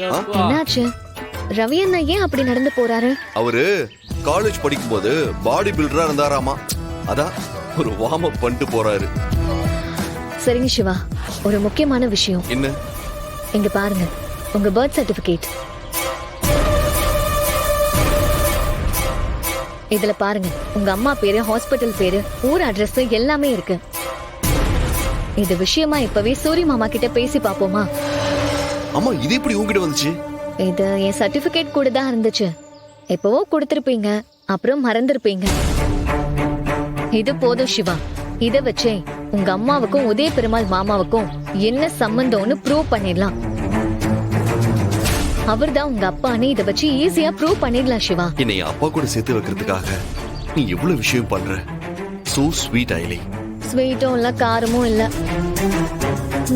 என்னாச்சு? ரவி அண்ணா ஏன் அப்படி நடந்து போறாரு? அவரு காலேஜ் படிக்கும்போது பாடி பில்டரா இருந்தாராமா, அதான் ஒரு வார்ம் அப் பண்ணிட்டு போறாரு. சரிங்க சிவா, ஒரு முக்கியமான விஷயம். என்ன? இங்க பாருங்க, உங்க பர்த் சர்டிபிகேட். இதுல பாருங்க, உங்க அம்மா பேரு, ஹாஸ்பிட்டல் பேரு, ஊர் அட்ரஸ் எல்லாமே இருக்கு. இது விஷயமா இப்பவே சூரிய மாமா கிட்ட பேசி பாப்போமா? அம்மா, இது எப்படி உங்ககிட்ட வந்துச்சு? இது என் சர்டிபிகேட் கூட தான் இருந்துச்சு. எப்பவோ கொடுத்திருப்பீங்க, அப்புறம் மறந்துருப்பீங்க. இது போதும் சிவா. இத வச்சே உங்க அம்மாவுக்கும் உதய பெருமாள் மாமாவுக்கும் என்ன சம்பந்தம்னு ப்ரூவ் பண்ணிடலாம். அவர்தான் உங்க அப்பான்னு இத வச்சு ஈஸியா ப்ரூவ் பண்ணிடலாம் சிவா. என்னை அப்பா கூட சேர்த்து வைக்கிறதுக்காக நீ எவ்வளவு விஷயம் பண்ற. So sweet ஐலி. ஸ்வீட்டும் இல்ல, காரமும் இல்ல.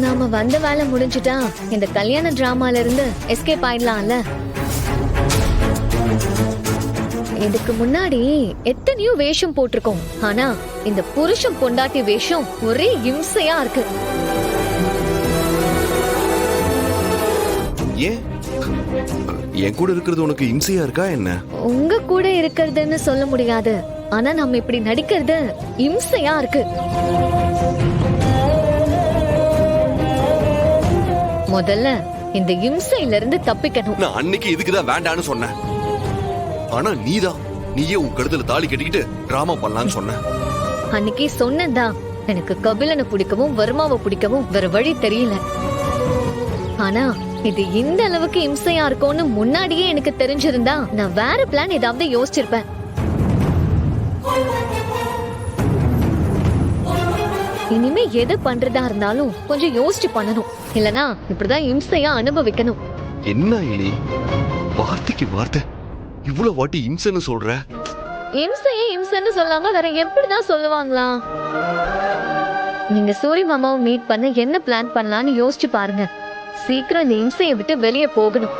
நாம வந்த வேலை முடிஞ்சுட்டா இந்த கல்யாண டிராமால இருந்து எஸ்கேப் ஆயிடலாம்ல. இதுக்கு முன்னாடி எத்தனையோ வேஷம் போட்டிருக்கோம். ஆனா இந்த புருஷன் பொண்டாட்டி வேஷம் ஒரே இம்சையா இருக்கு. ஏன் என் கூட இருக்கிறது உனக்கு இம்சையா இருக்கா என்ன? உங்க கூட இருக்கிறதுன்னு சொல்ல முடியாது, ஆனா நம்ம இப்படி நடிக்கிறது இம்சையா இருக்கு. முதல்ல இந்த இம்சையில இருந்து தப்பிக்கணும். நான் அன்னைக்கு இதுக்குதான் வேண்டான்னு சொன்னேன். ஆனா நீயே உன் கழுத்துல தாலி கட்டிக்கிட்டு டிராமா பண்ணலான்னு சொன்ன. அன்னைக்கு சொன்னதா எனக்கு கபிலனை பிடிக்கவும் வர்மாவை பிடிக்கவும் வேற வழி தெரியல. ஆனா இது இந்த அளவுக்கு இம்சையா இருக்கும்னு முன்னாடியே எனக்கு தெரிஞ்சிருந்தா நான் வேற பிளான் ஏதாவது யோசிச்சிருப்பேன். இனிமே எது பண்றதா இருந்தாலும் கொஞ்சம் யோசிச்சு பண்ணணும். இல்லனா இப்படிதான் இம்சையா அனுபவிக்கணும். என்ன இனி வார்த்தைக்கு வார்த்தை இவ்வளவு வாட்டி இம்சைன்னு சொல்ற? இம்சையே இம்சைன்னு சொல்லாம வேற எப்படிதான் சொல்லுவாங்களா? நீங்க சூரிய மாமாவை மீட் பண்ண என்ன பிளான் பண்ணலாம்னு யோசிச்சு பாருங்க. சீக்கிரம் இந்த இம்சையை விட்டு வெளியே போகணும்.